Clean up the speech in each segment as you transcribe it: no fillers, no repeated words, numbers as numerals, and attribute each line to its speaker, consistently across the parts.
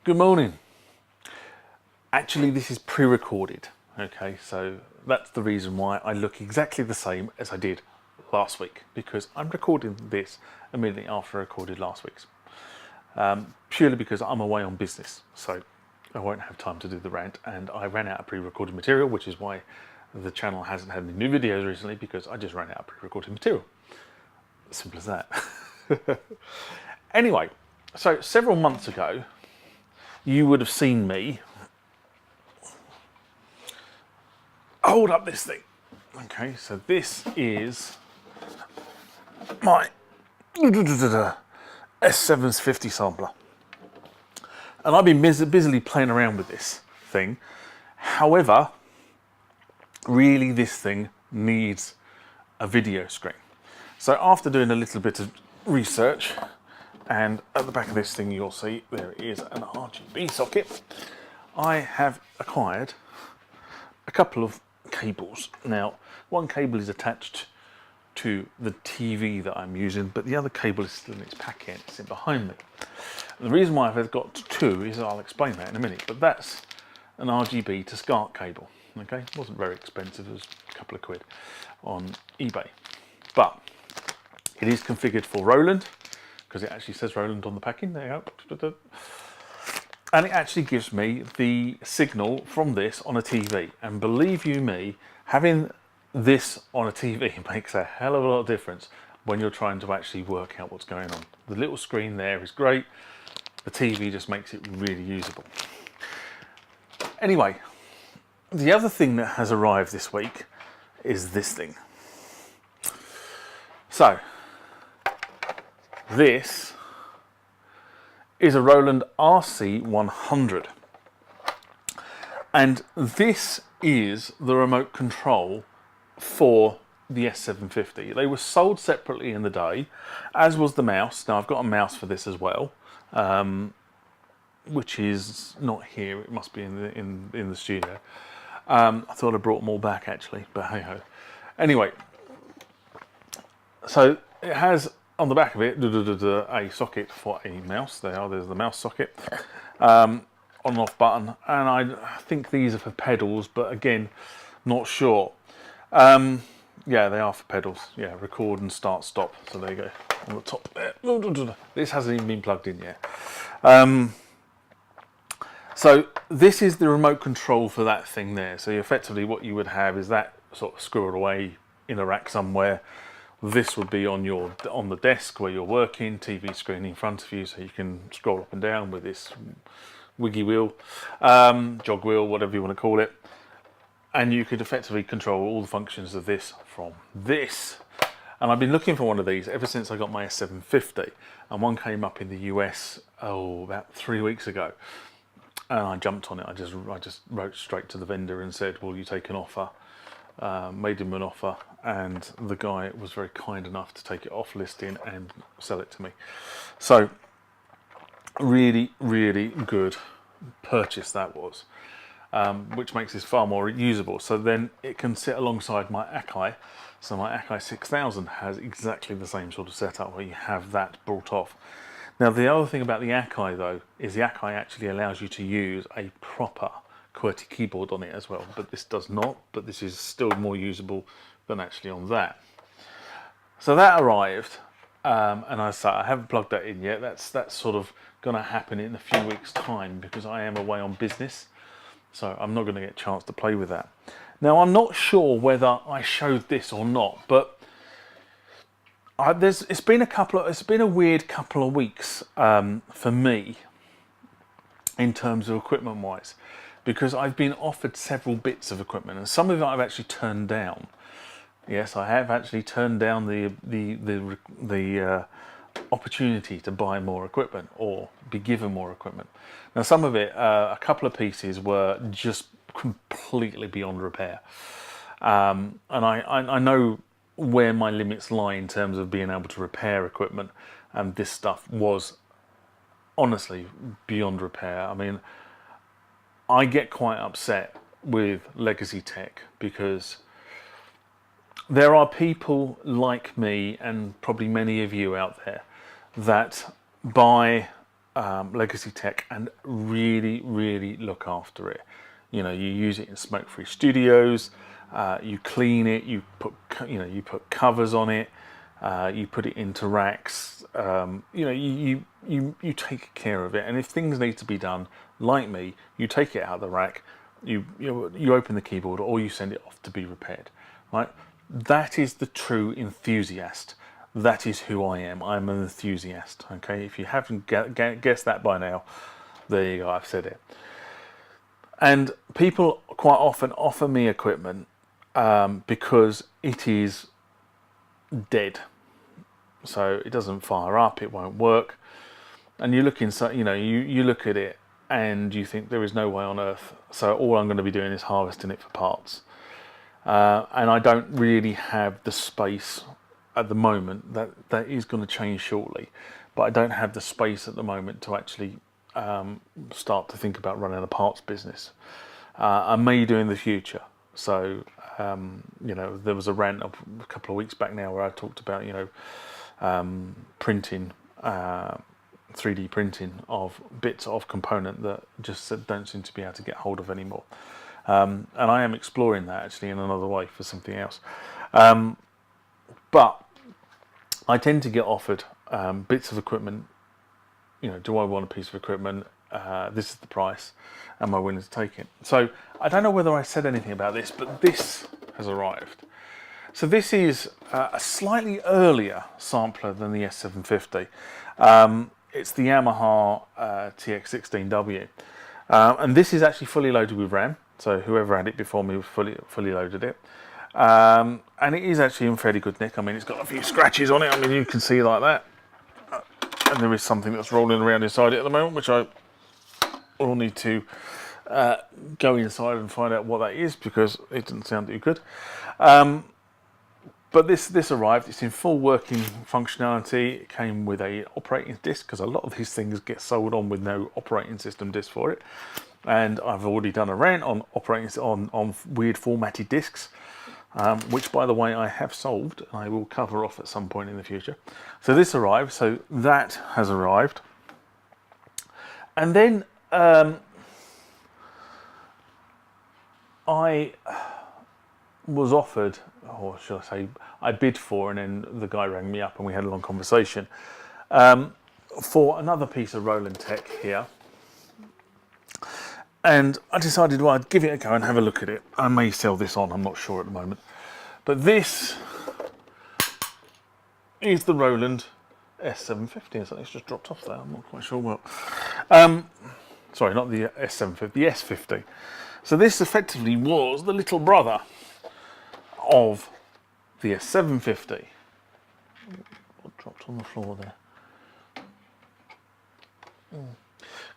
Speaker 1: Good morning. Actually, this is pre-recorded, okay, so that's the reason why I look exactly the same as I did last week, because I'm recording this immediately after I recorded last week's. Purely because I'm away on business, so I won't have time to do the rant, and I ran out of pre-recorded material, which is why the channel hasn't had any new videos recently, because I just ran out of pre-recorded material. Simple as that. Anyway, so several months ago, you would have seen me hold up this thing. Okay, so this is my S750 sampler. And I've been busily playing around with this thing. However, really this thing needs a video screen. So after doing a little bit of research, and at the back of this thing you'll see there is an RGB socket, I have acquired a couple of cables. Now, one cable is attached to the TV that I'm using, but the other cable is still in its packet, it's in behind me. And the reason why I've got two is, I'll explain that in a minute, but that's an RGB to SCART cable. Okay, it wasn't very expensive, it was a couple of quid on eBay. But it is configured for Roland, because it actually says Roland on the packing, there you go. And it actually gives me the signal from this on a TV. And believe you me, having this on a TV makes a hell of a lot of difference when you're trying to actually work out what's going on. The little screen there is great. The TV just makes it really usable. Anyway, the other thing that has arrived this week is this thing. So, this is a Roland RC-100. And this is the remote control for the S750. They were sold separately in the day, as was the mouse. Now I've got a mouse for this as well, which is not here. It must be in the studio. I thought I brought them all back actually, but hey ho. Anyway, so it has on the back of it a socket for a mouse. There's the mouse socket, on and off button, and I think these are for pedals, but again, not sure. Yeah, they are for pedals. Yeah, record and start, stop. So there you go on the top there. This hasn't even been plugged in yet. So this is the remote control for that thing there. So effectively what you would have is that sort of squirreled away in a rack somewhere. This would be on the desk where you're working, TV screen in front of you, so you can scroll up and down with this wiggy wheel, jog wheel, whatever you want to call it. And you could effectively control all the functions of this from this. And I've been looking for one of these ever since I got my S750, and one came up in the US about 3 weeks ago. And I jumped on it. I just wrote straight to the vendor and said, will you take an offer? Made him an offer, and the guy was very kind enough to take it off listing and sell it to me. So really, really good purchase that was, which makes this far more usable. So then it can sit alongside my Akai. So my Akai 6000 has exactly the same sort of setup where you have that brought off. Now the other thing about the Akai though is the Akai actually allows you to use a proper QWERTY keyboard on it as well, but this does not, but this is still more usable than actually on that. So that arrived, and I haven't plugged that in yet. That's sort of going to happen in a few weeks time, because I am away on business, so I'm not going to get a chance to play with that. Now I'm not sure whether I showed this or not, but it's been a weird couple of weeks for me in terms of equipment wise, because I've been offered several bits of equipment, and some of it I've actually turned down. Yes, I have actually turned down the opportunity to buy more equipment or be given more equipment. Now some of it, a couple of pieces were just completely beyond repair, and I know where my limits lie in terms of being able to repair equipment, and this stuff was honestly beyond repair. I mean, I get quite upset with legacy tech, because there are people like me, and probably many of you out there, that buy legacy tech and really, really look after it. You know, you use it in smoke-free studios. You clean it. You put covers on it. You put it into racks. You know, you take care of it. And if things need to be done, like me, you take it out of the rack. You open the keyboard, or you send it off to be repaired. Right? That is the true enthusiast. That is who I am. I'm an enthusiast. Okay. If you haven't guessed that by now, there you go. I've said it. And people quite often offer me equipment because it is dead. So it doesn't fire up, it won't work. And you look inside, you know, you look at it and you think there is no way on earth. So all I'm going to be doing is harvesting it for parts. And I don't really have the space at the moment. That is going to change shortly. But I don't have the space at the moment to actually start to think about running a parts business. I may do in the future. So, you know, there was a rant a couple of weeks back now where I talked about, you know, printing, 3D printing of bits of component that just don't seem to be able to get hold of anymore. And I am exploring that actually in another way for something else. But I tend to get offered bits of equipment. You know, do I want a piece of equipment? This is the price. Am I willing to take it? So I don't know whether I said anything about this, but this has arrived. So this is a slightly earlier sampler than the S750. It's the Yamaha TX16W. And this is actually fully loaded with RAM. So whoever had it before me fully loaded it. And it is actually in fairly good nick. I mean, it's got a few scratches on it. I mean, you can see like that. And there is something that's rolling around inside it at the moment, which I will need to go inside and find out what that is, because it doesn't sound too good. But this arrived. It's in full working functionality. It came with a operating disc, because a lot of these things get sold on with no operating system disc for it. And I've already done a rant on operating on weird formatted discs, which, by the way, I have solved. I will cover off at some point in the future. So this arrived. So that has arrived. And then I was offered, or should I say, I bid for, and then the guy rang me up and we had a long conversation, for another piece of Roland tech here. And I decided, well, I'd give it a go and have a look at it. I may sell this on, I'm not sure at the moment. But this is the Roland S750. Something's just dropped off there, I'm not quite sure what. Sorry, not the S750, the S50. So this effectively was the little brother of the S750. What dropped on the floor there?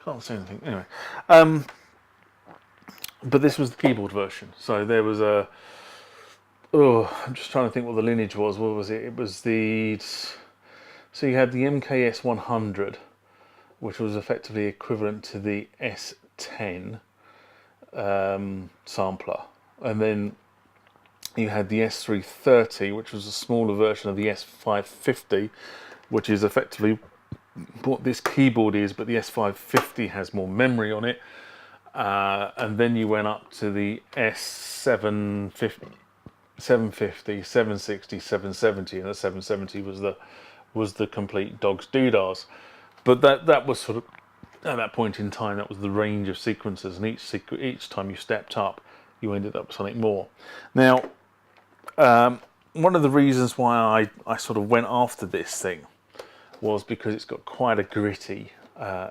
Speaker 1: Can't see anything. Anyway, but this was the keyboard version. So there was a. Oh, I'm just trying to think what the lineage was. What was it? It was the. So you had the MKS100, which was effectively equivalent to the S10 sampler, and then you had the S330, which was a smaller version of the S550, which is effectively what this keyboard is, but the S550 has more memory on it. And then you went up to the S750, 750, 760, 770, and the 770 was the complete dog's doodahs. But that was sort of, at that point in time, that was the range of sequences, and each time you stepped up, you ended up with something more. Now, one of the reasons why I sort of went after this thing was because it's got quite a gritty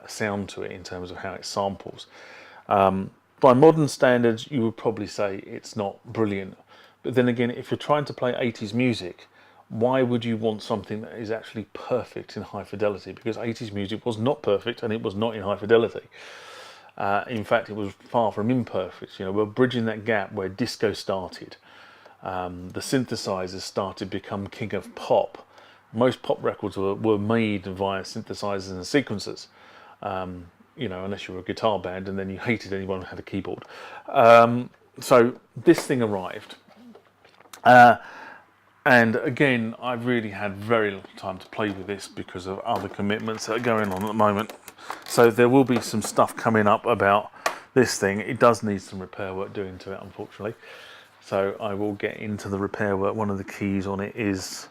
Speaker 1: sound to it in terms of how it samples. By modern standards, you would probably say it's not brilliant. But then again, if you're trying to play 80s music, why would you want something that is actually perfect in high fidelity? Because 80s music was not perfect, and it was not in high fidelity. In fact, it was far from imperfect. You know, we're bridging that gap where disco started. The synthesizers started to become king of pop. Most pop records were made via synthesizers and sequencers. You know, unless you were a guitar band, and then you hated anyone who had a keyboard. So this thing arrived. And again, I've really had very little time to play with this because of other commitments that are going on at the moment. So there will be some stuff coming up about this thing. It does need some repair work doing to it, unfortunately. So I will get into the repair work. One of the keys on it is,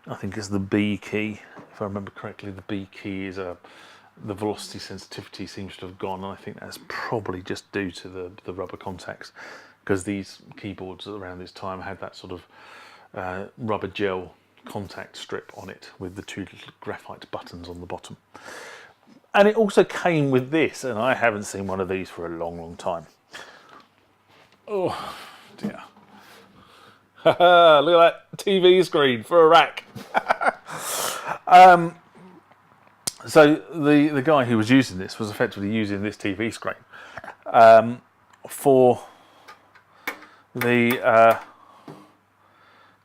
Speaker 1: I think it's the B key. If I remember correctly, the B key is the velocity sensitivity seems to have gone, and I think that's probably just due to the rubber contacts, because these keyboards around this time had that sort of rubber gel contact strip on it with the two little graphite buttons on the bottom. And it also came with this, and I haven't seen one of these for a long time. Oh dear. Look at that TV screen for a rack. So the guy who was using this was effectively using this TV screen for the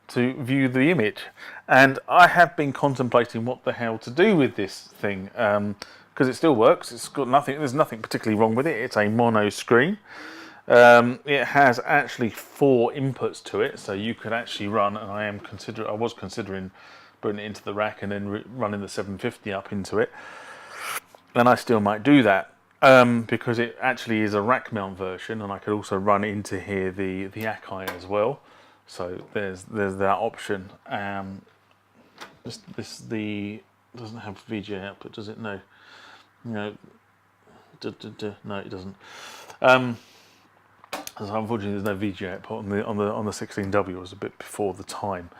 Speaker 1: to view the image, and I have been contemplating what the hell to do with this thing, because it still works. It's got nothing. There's nothing particularly wrong with it. It's a mono screen. It has actually 4 inputs to it, so you could actually run, and I was considering putting it into the rack and then running the 750 up into it, and I still might do that, because it actually is a rack mount version, and I could also run into here the Akai as well. So there's that option. This doesn't have VGA output, does it? No. No. No, it doesn't. So unfortunately, there's no VGA output on the 16W. It was a bit before the time.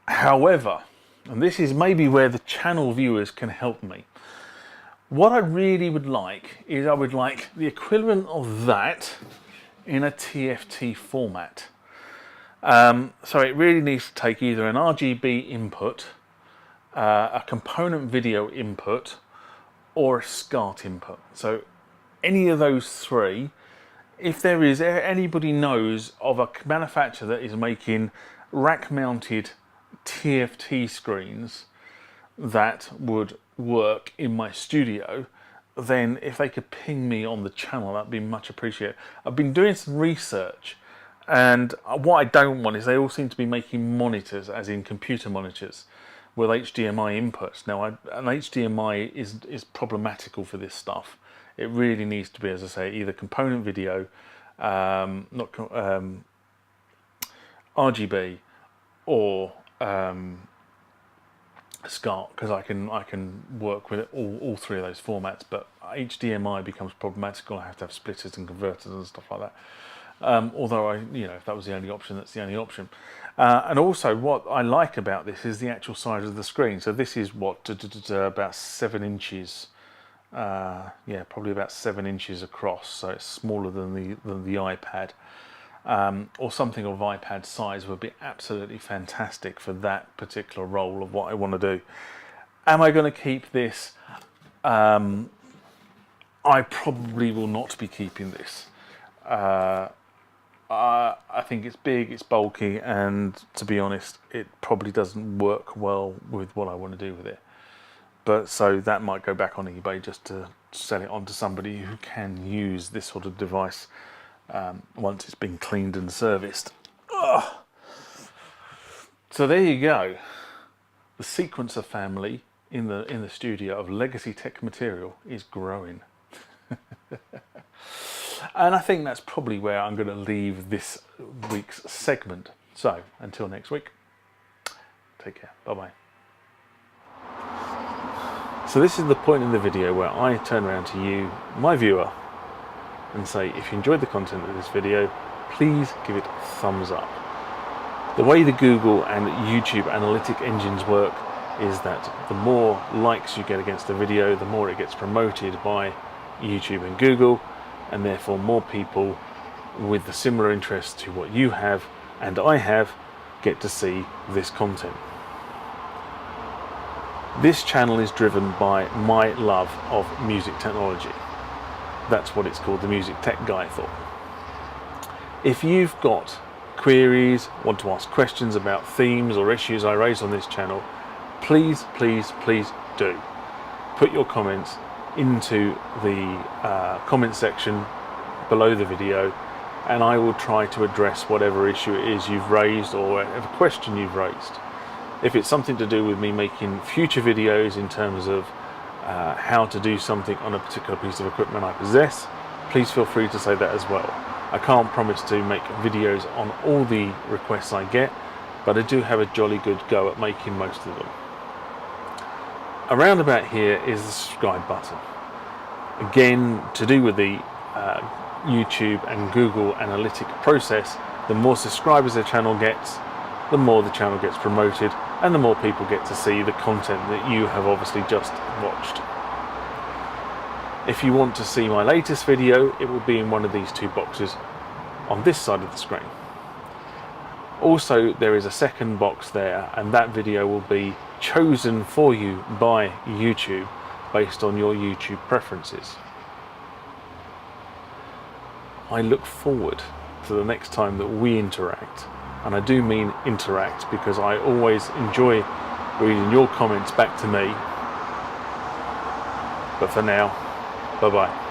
Speaker 1: However, and this is maybe where the channel viewers can help me. What I really would like is I would like the equivalent of that in a TFT format. So it really needs to take either an RGB input, a component video input, or a SCART input. So any of those 3. If there is anybody knows of a manufacturer that is making rack-mounted TFT screens that would work in my studio, then if they could ping me on the channel, that'd be much appreciated. I've been doing some research, and what I don't want is they all seem to be making monitors, as in computer monitors, with HDMI inputs. Now, an HDMI is problematical for this stuff. It really needs to be, as I say, either component video, RGB, or SCART, because I can work with it, all 3 of those formats. But HDMI becomes problematical. I have to have splitters and converters and stuff like that. Although if that was the only option, that's the only option. And also, what I like about this is the actual size of the screen. So this is what about 7 inches. Yeah, probably about 7 inches across. So it's smaller than the iPad. Or something of iPad size would be absolutely fantastic for that particular role of what I want to do. Am I going to keep this? I probably will not be keeping this. I think it's big, it's bulky, and to be honest, it probably doesn't work well with what I want to do with it. But so that might go back on eBay just to sell it on to somebody who can use this sort of device once it's been cleaned and serviced. Ugh. So there you go. The sequencer family in the studio of legacy tech material is growing. And I think that's probably where I'm going to leave this week's segment. So until next week, take care. Bye-bye. So this is the point in the video where I turn around to you, my viewer, and say, if you enjoyed the content of this video, please give it a thumbs up. The way the Google and YouTube analytic engines work is that the more likes you get against a video, the more it gets promoted by YouTube and Google, and therefore more people with the similar interests to what you have and I have get to see this content. This channel is driven by my love of music technology. That's what it's called, the Music Tech Guy thought. If you've got queries, want to ask questions about themes or issues I raise on this channel, please, please, please do. Put your comments into the comment section below the video, and I will try to address whatever issue it is you've raised or whatever question you've raised. If it's something to do with me making future videos in terms of how to do something on a particular piece of equipment I possess, please feel free to say that as well. I can't promise to make videos on all the requests I get, but I do have a jolly good go at making most of them. Around about here is the subscribe button. Again, to do with the YouTube and Google analytic process, the more subscribers the channel gets, the more the channel gets promoted, and the more people get to see the content that you have obviously just watched. If you want to see my latest video, it will be in one of these two boxes on this side of the screen. Also, there is a second box there, and that video will be chosen for you by YouTube based on your YouTube preferences. I look forward to the next time that we interact, and I do mean interact because I always enjoy reading your comments back to me. But for now, bye bye.